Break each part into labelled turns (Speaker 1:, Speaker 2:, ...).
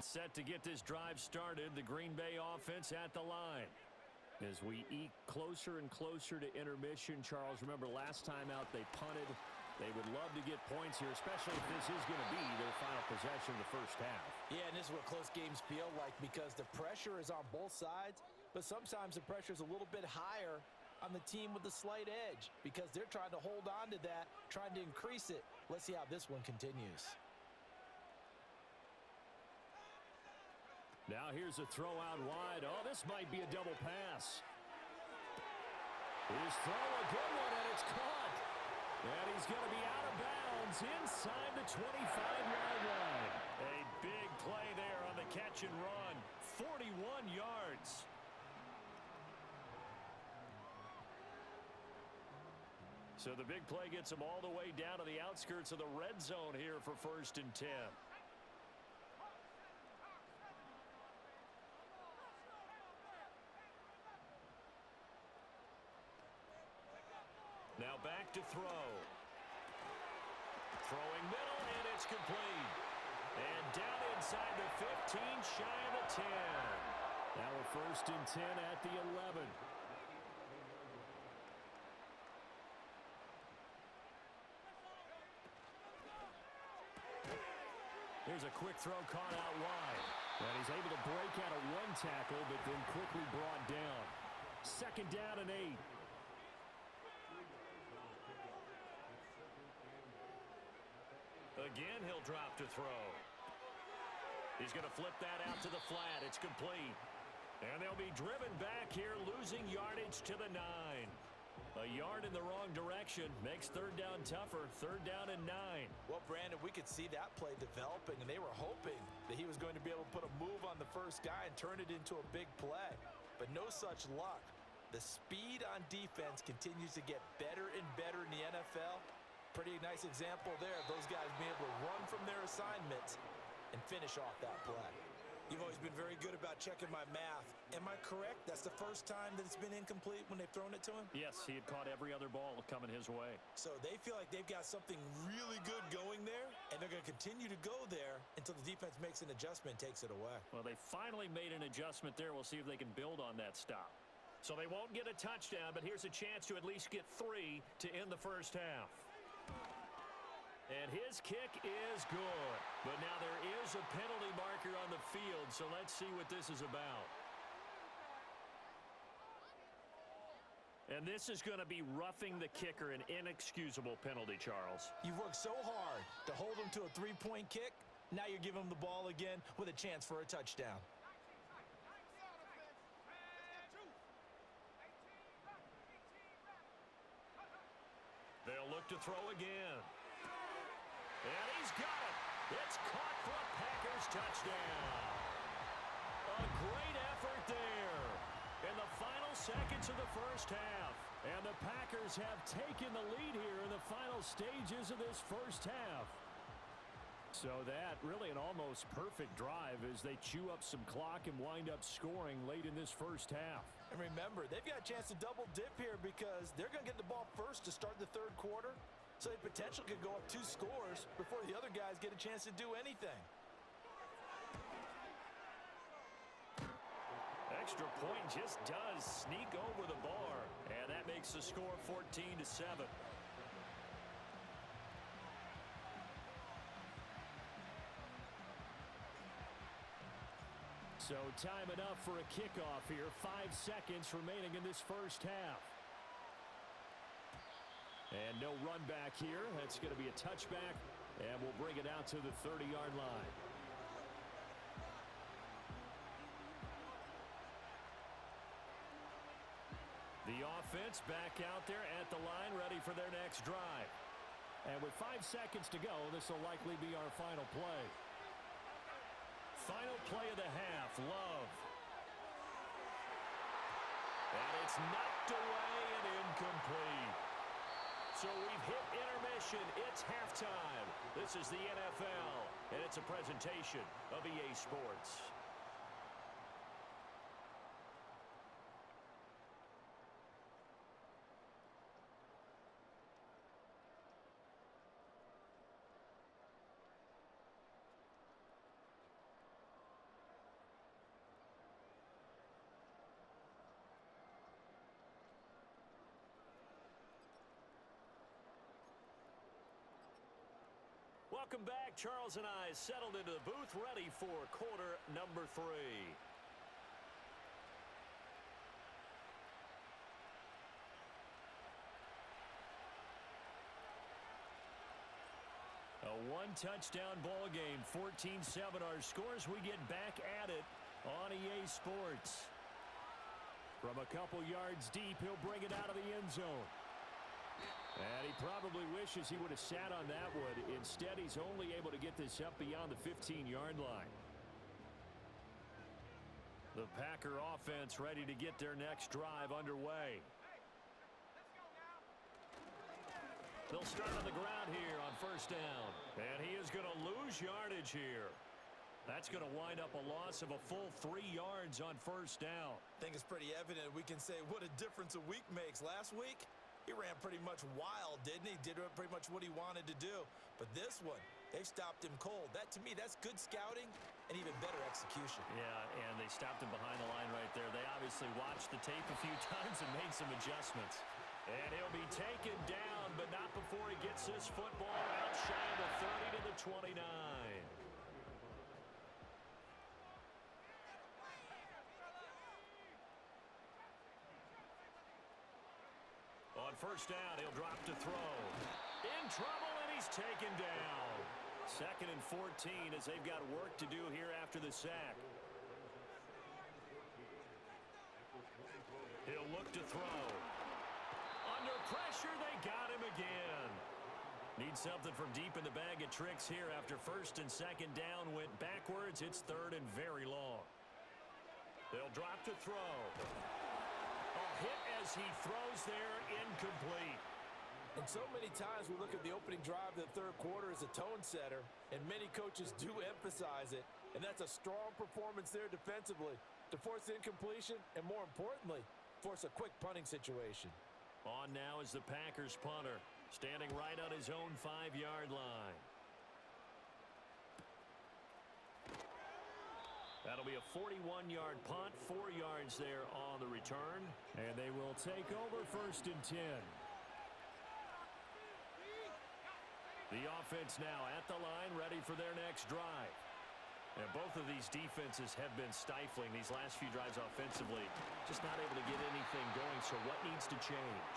Speaker 1: Set to get this drive started, the Green Bay offense at the line. As we eke closer and closer to intermission, Charles, remember last time out they punted. They would love to get points here, especially if this is going to be their final possession of the first half.
Speaker 2: Yeah, and this is what close games feel like because the pressure is on both sides, but sometimes the pressure is a little bit higher on the team with the slight edge because they're trying to hold on to that, trying to increase it. Let's see how this one continues.
Speaker 1: Now here's a throw out wide. Oh, this might be a double pass. His throw, a good one, and it's caught. And he's going to be out of bounds inside the 25-yard line. A big play there on the catch and run. 41 yards. So the big play gets him all the way down to the outskirts of the red zone here for 1st and 10. Now back to throw. Throwing middle, and it's complete. And down inside the 15, shy of the 10. Now we're 1st and 10 at the 11. Here's a quick throw caught out wide. And he's able to break out of one tackle, but then quickly brought down. 2nd down and 8. Again, he'll drop to throw. He's going to flip that out to the flat. It's complete. And they'll be driven back here, losing yardage to the 9. A yard in the wrong direction makes 3rd down tougher. 3rd down and 9.
Speaker 2: Well, Brandon, we could see that play developing, and they were hoping that he was going to be able to put a move on the first guy and turn it into a big play. But no such luck. The speed on defense continues to get better and better in the NFL. Pretty nice example there of those guys being able to run from their assignments and finish off that play.
Speaker 3: You've always been very good about checking my math. Am I correct? That's the first time that it's been incomplete when they've thrown it to him?
Speaker 1: Yes, he had caught every other ball coming his way.
Speaker 3: So they feel like they've got something really good going there, and they're going to continue to go there until the defense makes an adjustment and takes it away.
Speaker 1: Well, they finally made an adjustment there. We'll see if they can build on that stop. So they won't get a touchdown, but here's a chance to at least get 3 to end the first half. And his kick is good. But now there is a penalty marker on the field, so let's see what this is about. And this is going to be roughing the kicker, an inexcusable penalty, Charles.
Speaker 2: You've worked so hard to hold him to a 3-point kick. Now you're giving him the ball again with a chance for a touchdown.
Speaker 1: They'll look to throw again. And he's got it. It's caught for a Packers touchdown. A great effort there in the final seconds of the first half. And the Packers have taken the lead here in the final stages of this first half. So that really an almost perfect drive as they chew up some clock and wind up scoring late in this first half.
Speaker 2: And remember, they've got a chance to double dip here because they're going to get the ball first to start the 3rd quarter. So they potentially could go up 2 scores before the other guys get a chance to do anything.
Speaker 1: Extra point just does sneak over the bar. And that makes the score 14-7. So time enough for a kickoff here. 5 seconds remaining in this first half. And no run back here. That's going to be a touchback. And we'll bring it out to the 30-yard line. The offense back out there at the line, ready for their next drive. And with 5 seconds to go, this will likely be our final play. Final play of the half, Love. And it's knocked away and incomplete. So we've hit intermission. It's halftime. This is the NFL, and it's a presentation of EA Sports. Welcome back. Charles and I settled into the booth, ready for quarter number 3. A one-touchdown ball game, 14-7 our scores. We get back at it on EA Sports. From a couple yards deep, he'll bring it out of the end zone. And he probably wishes he would have sat on that one. Instead, he's only able to get this up beyond the 15-yard line. The Packer offense ready to get their next drive underway. They'll start on the ground here on first down. And he is going to lose yardage here. That's going to wind up a loss of a full 3 yards on first down.
Speaker 3: I think it's pretty evident we can say what a difference a week makes. Last week, he ran pretty much wild, didn't he? Did pretty much what he wanted to do. But this one, they stopped him cold. That, to me, that's good scouting and even better execution.
Speaker 1: Yeah, and they stopped him behind the line right there. They obviously watched the tape a few times and made some adjustments. And he'll be taken down, but not before he gets this football out shy of the 30 to the 29. On first down, he'll drop to throw. In trouble, and he's taken down. 2nd and 14 as they've got work to do here after the sack. He'll look to throw. Under pressure, they got him again. Need something from deep in the bag of tricks here after 1st and 2nd down went backwards. It's 3rd and very long. They'll drop to throw. A hit as he throws there, incomplete.
Speaker 2: And so many times we look at the opening drive of the third quarter as a tone setter, and many coaches do emphasize it, and that's a strong performance there defensively to force the incompletion and, more importantly, force a quick punting situation.
Speaker 1: On now is the Packers punter, standing right on his own 5-yard line. That'll be a 41-yard punt, 4 yards there on the return, and they will take over 1st and 10. The offense now at the line, ready for their next drive. And both of these defenses have been stifling these last few drives offensively. Just not able to get anything going, so what needs to change?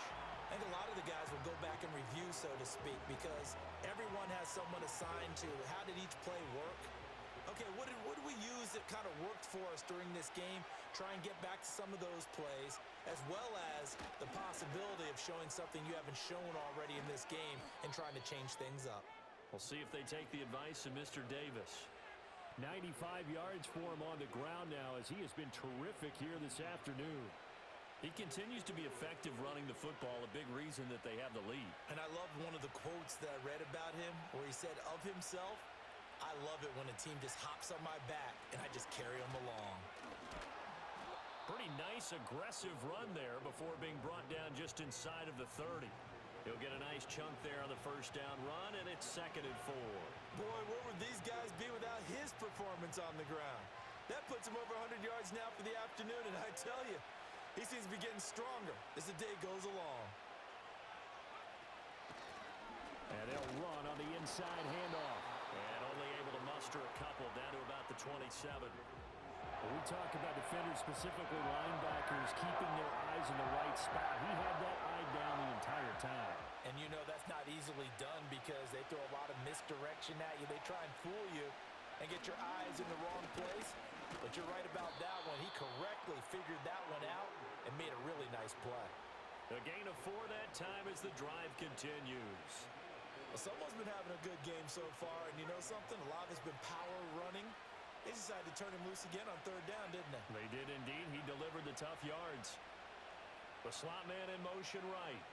Speaker 3: I think a lot of the guys will go back and review, so to speak, because everyone has someone assigned to how did each play work. Okay, what did we use that kind of worked for us during this game? Try and get back to some of those plays, as well as the possibility of showing something you haven't shown already in this game and trying to change things up.
Speaker 1: We'll see if they take the advice of Mr. Davis. 95 yards for him on the ground now as he has been terrific here this afternoon. He continues to be effective running the football, a big reason that they have the lead.
Speaker 3: And I love one of the quotes that I read about him where he said of himself, I love it when a team just hops on my back and I just carry them along.
Speaker 1: Pretty nice, aggressive run there before being brought down just inside of the 30. He'll get a nice chunk there on the first down run, and it's 2nd and 4.
Speaker 3: Boy, what would these guys be without his performance on the ground? That puts him over 100 yards now for the afternoon, and I tell you, he seems to be getting stronger as the day goes along.
Speaker 1: And they'll run on the inside handoff. And only able to muster a couple down to about the 27.
Speaker 4: We talk about defenders, specifically linebackers, keeping their eyes in the right spot. He had that eye down the entire time.
Speaker 3: And you know that's not easily done because they throw a lot of misdirection at you. They try and fool you and get your eyes in the wrong place. But you're right about that one. He correctly figured that one out and made a really nice play.
Speaker 1: A gain of 4 that time as the drive continues.
Speaker 3: Well, someone's been having a good game so far, and you know something? A lot of it's been power running. They decided to turn him loose again on 3rd down, didn't they?
Speaker 1: They did indeed. He delivered the tough yards. The slot man in motion right.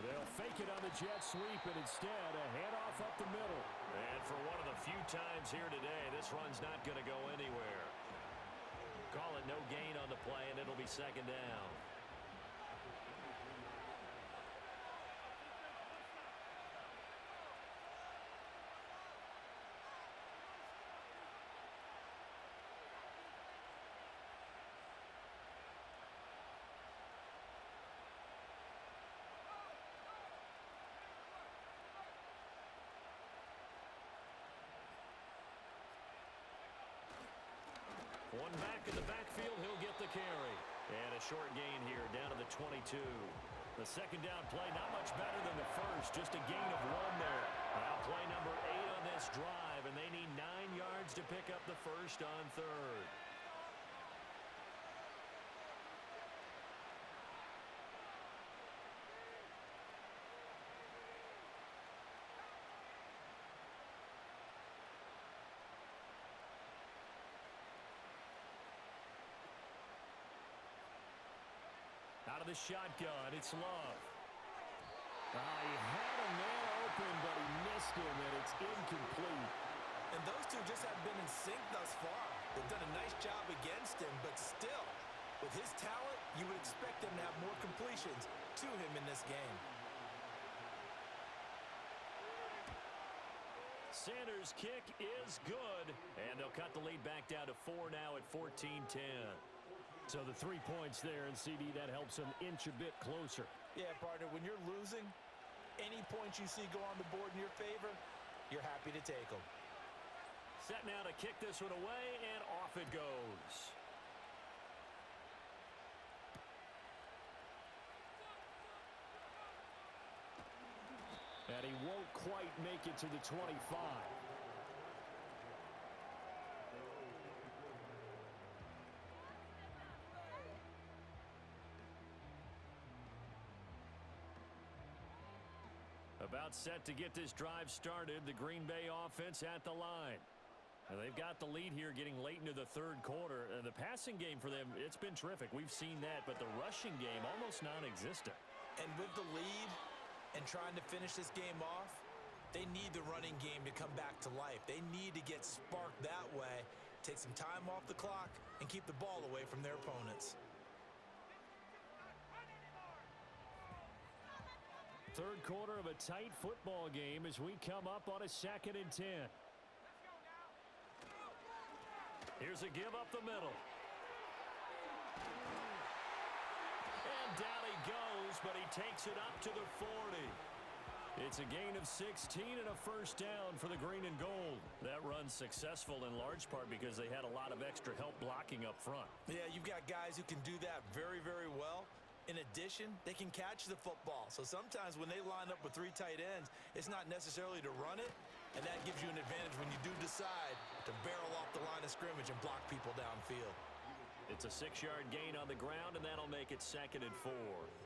Speaker 1: They'll fake it on the jet sweep, and instead a handoff up the middle. And for one of the few times here today, this run's not going to go anywhere. Call it no gain on the play, and it'll be 2nd down. One back in the backfield, he'll get the carry. And a short gain here, down to the 22. The second down play, not much better than the first, just a gain of 1 there. Now play number 8 on this drive, and they need 9 yards to pick up the first on third. Out of the shotgun, it's Love. He had a man open, but he missed him, and it's incomplete.
Speaker 3: And those two just haven't been in sync thus far. They've done a nice job against him, but still, with his talent, you would expect them to have more completions to him in this game.
Speaker 1: Sanders' kick is good, and they'll cut the lead back down to 4 now at 14-10.
Speaker 4: So the 3 points there, and CD, that helps them inch a bit closer.
Speaker 3: Yeah, partner, when you're losing, any points you see go on the board in your favor, you're happy to take them.
Speaker 1: Set now to kick this one away, and off it goes.
Speaker 4: And he won't quite make it to the 25.
Speaker 1: About set to get this drive started, the Green Bay offense at the line. And they've got the lead here getting late into the third quarter. The passing game for them, it's been terrific. We've seen that, but the rushing game almost non-existent.
Speaker 3: And with the lead and trying to finish this game off, they need the running game to come back to life. They need to get sparked that way, take some time off the clock, and keep the ball away from their opponents.
Speaker 4: Third quarter of a tight football game as we come up on a 2nd and 10.
Speaker 1: Here's a give up the middle. And down he goes, but he takes it up to the 40. It's a gain of 16 and a first down for the green and gold. That run's successful in large part because they had a lot of extra help blocking up front.
Speaker 3: Yeah, you've got guys who can do that very, very well. In addition, they can catch the football. So sometimes when they line up with 3 tight ends, it's not necessarily to run it, and that gives you an advantage when you do decide to barrel off the line of scrimmage and block people downfield.
Speaker 1: It's a 6-yard gain on the ground, and that'll make it 2nd and 4.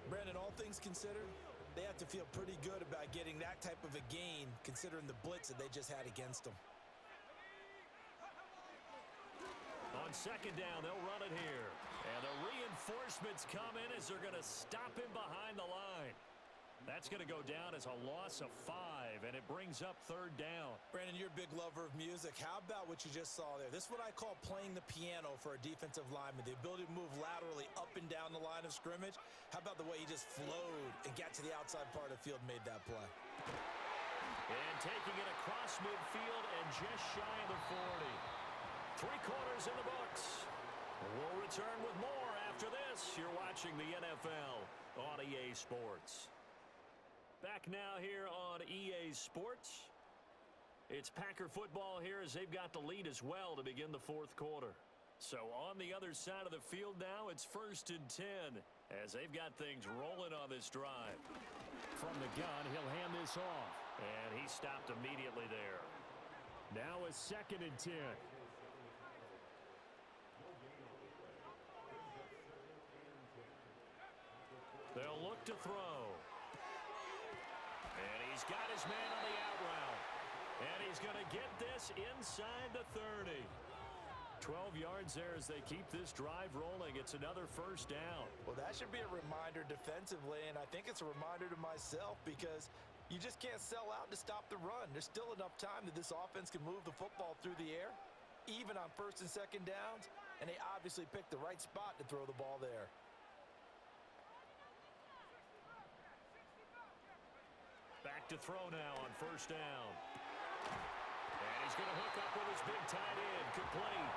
Speaker 3: Brandon, all things considered, they have to feel pretty good about getting that type of a gain considering the blitz that they just had against them.
Speaker 1: On 2nd down, they'll run it here. And the reinforcements come in as they're going to stop him behind the line. That's going to go down as a loss of 5, and it brings up 3rd down.
Speaker 3: Brandon, you're a big lover of music. How about what you just saw there? This is what I call playing the piano for a defensive lineman, the ability to move laterally up and down the line of scrimmage. How about the way he just flowed and got to the outside part of the field and made that play?
Speaker 1: And taking it across midfield and just shy of the 40. 3 quarters in the books. We'll return with more after this. You're watching the NFL on EA Sports. Back now here on EA Sports. It's Packer football here as they've got the lead as well to begin the 4th quarter. So on the other side of the field now, it's 1st and 10 as they've got things rolling on this drive.
Speaker 4: From the gun, he'll hand this off.
Speaker 1: And he stopped immediately there.
Speaker 4: Now a 2nd and 10.
Speaker 1: They'll look to throw. And he's got his man on the out route. And he's going to get this inside the 30. 12 yards there as they keep this drive rolling. It's another first down.
Speaker 3: Well, that should be a reminder defensively, and I think it's a reminder to myself because you just can't sell out to stop the run. There's still enough time that this offense can move the football through the air, even on 1st and 2nd downs, and they obviously picked the right spot to throw the ball there.
Speaker 1: Back to throw now on 1st down. And he's going to hook up with his big tight end. Complete.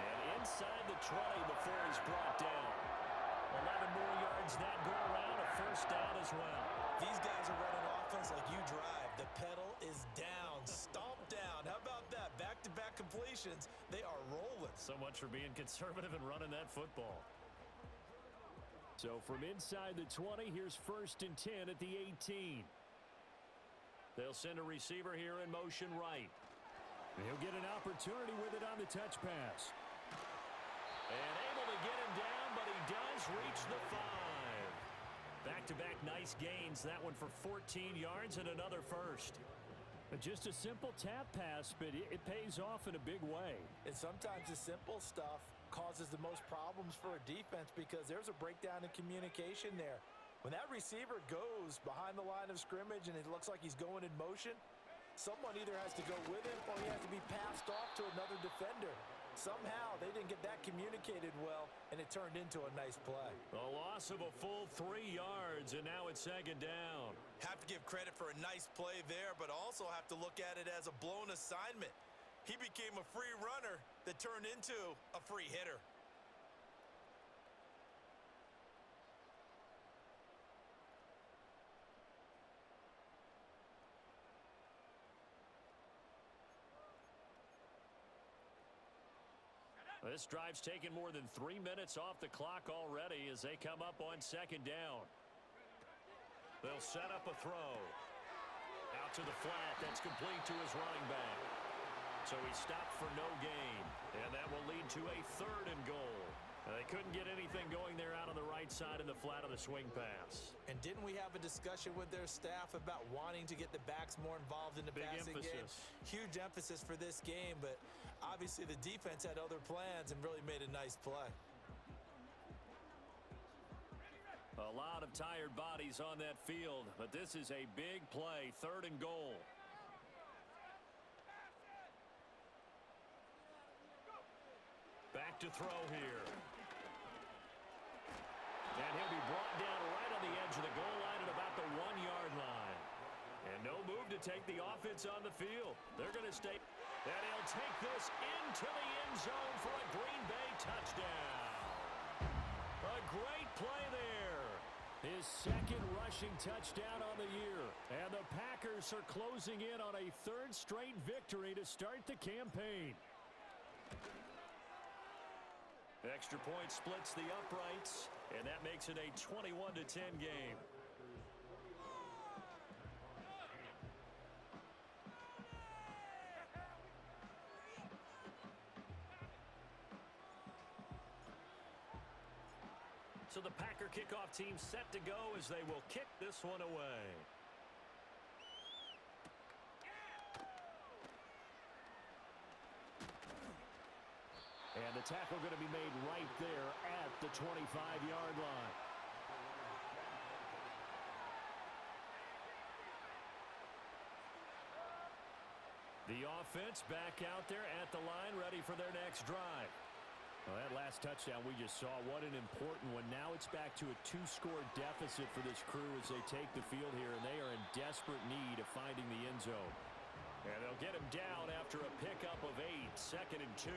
Speaker 1: And inside the 20 before he's brought down. 11 more yards that go around. A first down as well.
Speaker 3: These guys are running offense like you drive. The pedal is down. Stomp down. How about that? Back-to-back completions. They are rolling.
Speaker 1: So much for being conservative and running that football.
Speaker 4: So from inside the 20, here's 1st and 10 at the 18.
Speaker 1: They'll send a receiver here in motion right.
Speaker 4: He'll get an opportunity with it on the touch pass.
Speaker 1: And able to get him down, but he does reach the 5. Back-to-back nice gains. That one for 14 yards and another first.
Speaker 4: Just a simple tap pass, but it pays off in a big way.
Speaker 3: And sometimes the simple stuff causes the most problems for a defense because there's a breakdown in communication there. When that receiver goes behind the line of scrimmage and it looks like he's going in motion, someone either has to go with him or he has to be passed off to another defender. Somehow they didn't get that communicated well, and it turned into a nice play.
Speaker 1: A loss of a full 3 yards, and now it's 2nd down.
Speaker 2: Have to give credit for a nice play there, but also have to look at it as a blown assignment. He became a free runner that turned into a free hitter.
Speaker 1: This drive's taken more than 3 minutes off the clock already as they come up on 2nd down. They'll set up a throw. Out to the flat. That's complete to his running back. So he stopped for no gain. And that will lead to a 3rd and goal. They couldn't get anything going there out on the right side in the flat of the swing pass.
Speaker 3: And didn't we have a discussion with their staff about wanting to get the backs more involved in the passing game? Huge emphasis for this game, but obviously the defense had other plans and really made a nice play.
Speaker 1: A lot of tired bodies on that field, but this is a big play, 3rd and goal. Back to throw here. And he'll be brought down right on the edge of the goal line at about the 1-yard line. And no move to take the offense on the field. They're going to stay. And he'll take this into the end zone for a Green Bay touchdown. A great play there.
Speaker 4: His 2nd rushing touchdown on the year. And the Packers are closing in on a 3rd straight victory to start the campaign.
Speaker 1: Extra point splits the uprights, and that makes it a 21-10 game. So the Packer kickoff team set to go as they will kick this one away.
Speaker 4: And the tackle going to be made right there at the 25-yard line.
Speaker 1: The offense back out there at the line, ready for their next drive.
Speaker 4: Well, that last touchdown we just saw, what an important one. Now it's back to a 2-score deficit for this crew as they take the field here, and they are in desperate need of finding the end zone.
Speaker 1: And they'll get him down after a pickup of 8, 2nd and 2.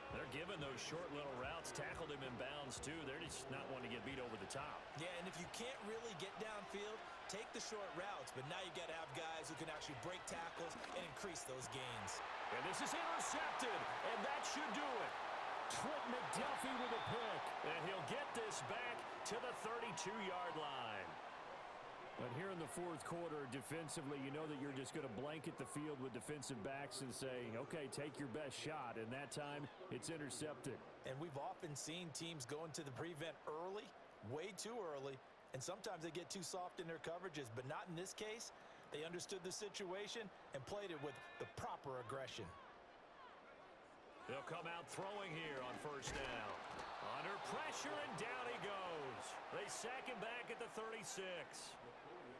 Speaker 1: They're giving those short little routes, tackled him in bounds too. They're just not wanting to get beat over the top.
Speaker 3: Yeah, and if you can't really get downfield, take the short routes. But now you got to have guys who can actually break tackles and increase those gains.
Speaker 1: And this is intercepted, and that should do it.
Speaker 4: Trent McDuffie with a pick.
Speaker 1: And he'll get this back to the 32-yard line.
Speaker 4: But here in the 4th quarter, defensively, you know that you're just going to blanket the field with defensive backs and say, okay, take your best shot. And that time, it's intercepted.
Speaker 3: And we've often seen teams go into the prevent early, way too early, and sometimes they get too soft in their coverages. But not in this case. They understood the situation and played it with the proper aggression.
Speaker 1: They'll come out throwing here on 1st down. Under pressure, and down he goes. They sack him back at the 36.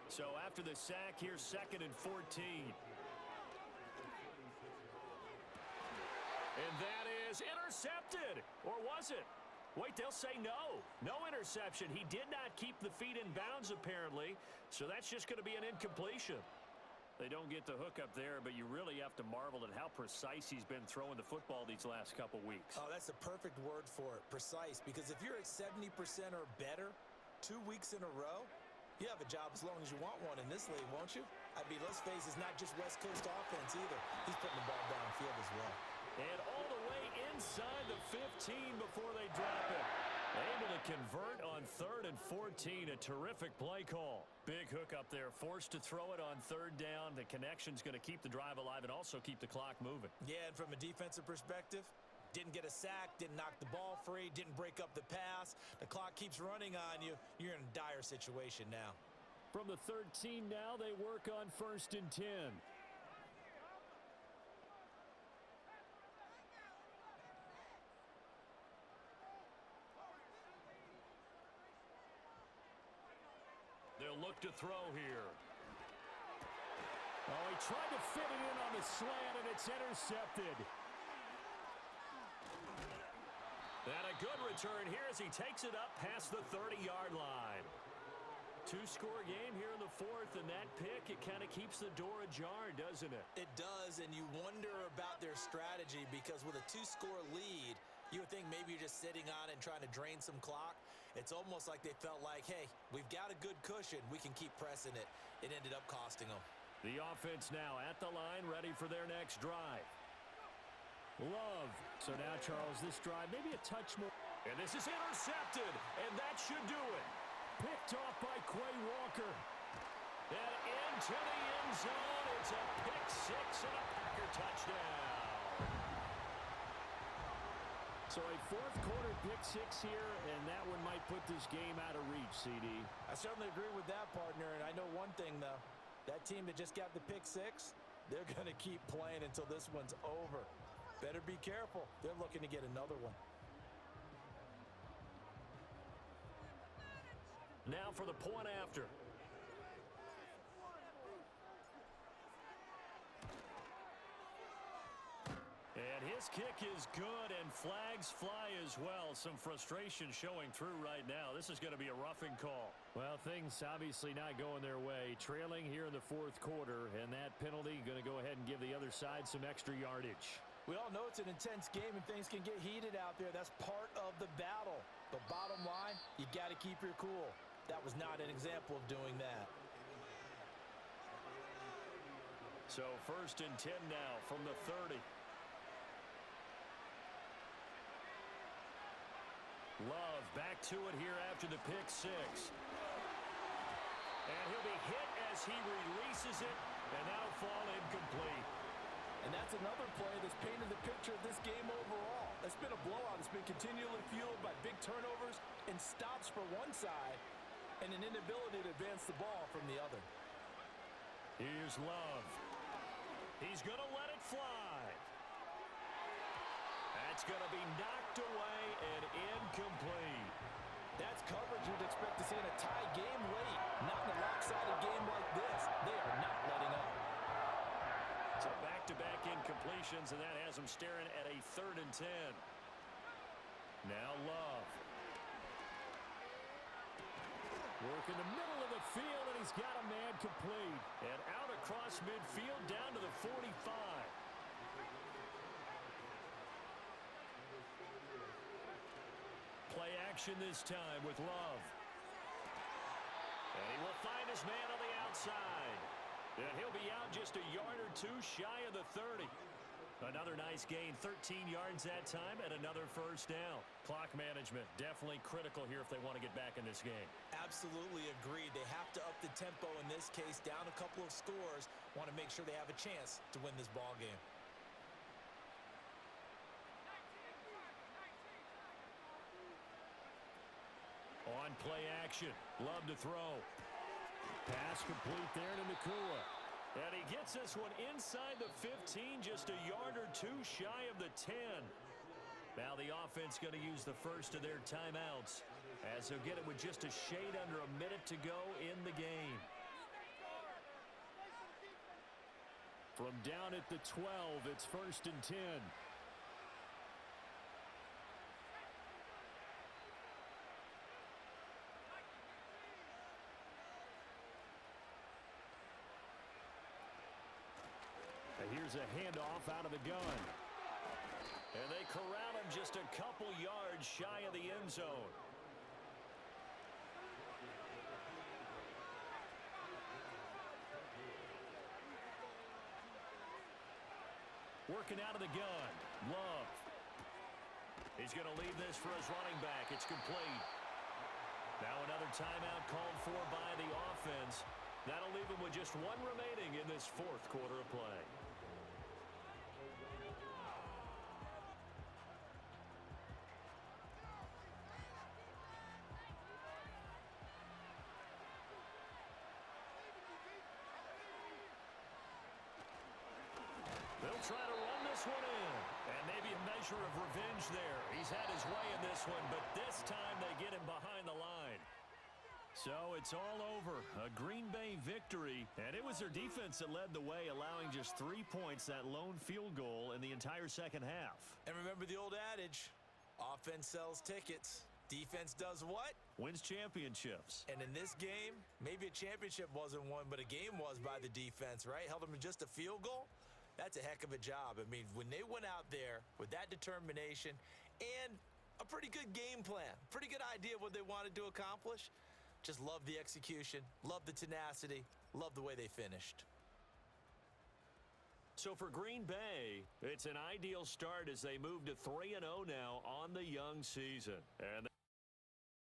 Speaker 1: So after the sack, here's 2nd and 14. And that is intercepted. Or was it? Wait, they'll say no. No interception. He did not keep the feet in bounds, apparently. So that's just going to be an incompletion. They don't get the hook up there, but you really have to marvel at how precise he's been throwing the football these last couple weeks.
Speaker 3: Oh, that's a perfect word for it, precise. Because if you're at 70% or better 2 weeks in a row, you have a job as long as you want one in this league, won't you? I mean, let's face it, it's not just West Coast offense either. He's putting the ball downfield as well.
Speaker 1: And
Speaker 4: 15 before they drop it. Able to convert on 3rd and 14. A terrific play call. Big hook up there. Forced to throw it on 3rd down. The connection's going to keep the drive alive and also keep the clock moving.
Speaker 3: Yeah, and from a defensive perspective, didn't get a sack, didn't knock the ball free, didn't break up the pass. The clock keeps running on you. You're in a dire situation now.
Speaker 4: From the 13 now, they work on 1st and 10. They'll look to throw here. Oh, he tried to fit it in on the slant, and it's intercepted. And a good return here as he takes it up past the 30-yard line. Two-score game here in the 4th, and that pick, it kind of keeps the door ajar, doesn't it?
Speaker 3: It does, and you wonder about their strategy because with a 2-score lead, you would think maybe you're just sitting on it and trying to drain some clock. It's almost like they felt like, hey, we've got a good cushion. We can keep pressing it. It ended up costing them.
Speaker 4: The offense now at the line, ready for their next drive. Love. So now, Charles, this drive maybe a touch more. And this is intercepted, and that should do it. Picked off by Quay Walker. And into the end zone. It's a pick 6 and a Packer touchdown. So a 4th quarter pick 6 here, and that one might put this game out of reach, CD.
Speaker 3: I certainly agree with that, partner, and I know one thing, though. That team that just got the pick 6, they're going to keep playing until this one's over. Better be careful. They're looking to get another one.
Speaker 4: Now for the point after. And his kick is good, and flags fly as well. Some frustration showing through right now. This is going to be a roughing call. Well, things obviously not going their way. Trailing here in the 4th quarter, and that penalty going to go ahead and give the other side some extra yardage.
Speaker 3: We all know it's an intense game, and things can get heated out there. That's part of the battle. But bottom line, you got to keep your cool. That was not an example of doing that.
Speaker 4: So 1st and 10 now from the 30. Love back to it here after the pick 6. And he'll be hit as he releases it, and that'll fall incomplete.
Speaker 3: And that's another play that's painted the picture of this game overall. It's been a blowout. It's been continually fueled by big turnovers and stops for one side and an inability to advance the ball from the other.
Speaker 4: Here's Love. He's going to let it fly. That's going to be knocked away and incomplete.
Speaker 3: That's coverage you'd expect to see in a tie game late. Not in a lopsided game like this. They are not letting up.
Speaker 4: So back-to-back incompletions, and that has them staring at a 3rd and 10. Now Love. Work in the middle of the field, and he's got a man complete. And out across midfield down to the 45. Play action this time with Love. And he will find his man on the outside. And he'll be out just a yard or two shy of the 30. Another nice gain, 13 yards that time, and another 1st down. Clock management definitely critical here if they want to get back in this game.
Speaker 3: Absolutely agreed. They have to up the tempo in this case, down a couple of scores. Want to make sure they have a chance to win this ball game.
Speaker 4: On play action, Love to throw. Pass complete there to Nakua. And he gets this one inside the 15, just a yard or two shy of the 10. Now the offense going to use the first of their timeouts as they'll get it with just a shade under a minute to go in the game. From down at the 12, it's 1st and 10. Here's a handoff out of the gun. And they corral him just a couple yards shy of the end zone. Working out of the gun. Love. He's going to leave this for his running back. It's complete. Now another timeout called for by the offense. That'll leave him with just one remaining in this fourth quarter of play. They'll try to run this one in. And maybe a measure of revenge there. He's had his way in this one, but this time they get him behind the line. So it's all over. A Green Bay victory, and it was their defense that led the way, allowing just 3 points, that lone field goal in the entire second half.
Speaker 3: And remember the old adage, offense sells tickets. Defense does what?
Speaker 4: Wins championships.
Speaker 3: And in this game, maybe a championship wasn't won, but a game was by the defense, right? Held them to just a field goal. That's a heck of a job. I mean, when they went out there with that determination and a pretty good game plan, pretty good idea of what they wanted to accomplish, just love the execution, love the tenacity, love the way they finished.
Speaker 4: So for Green Bay, it's an ideal start as they move to 3-0 now on the young season. And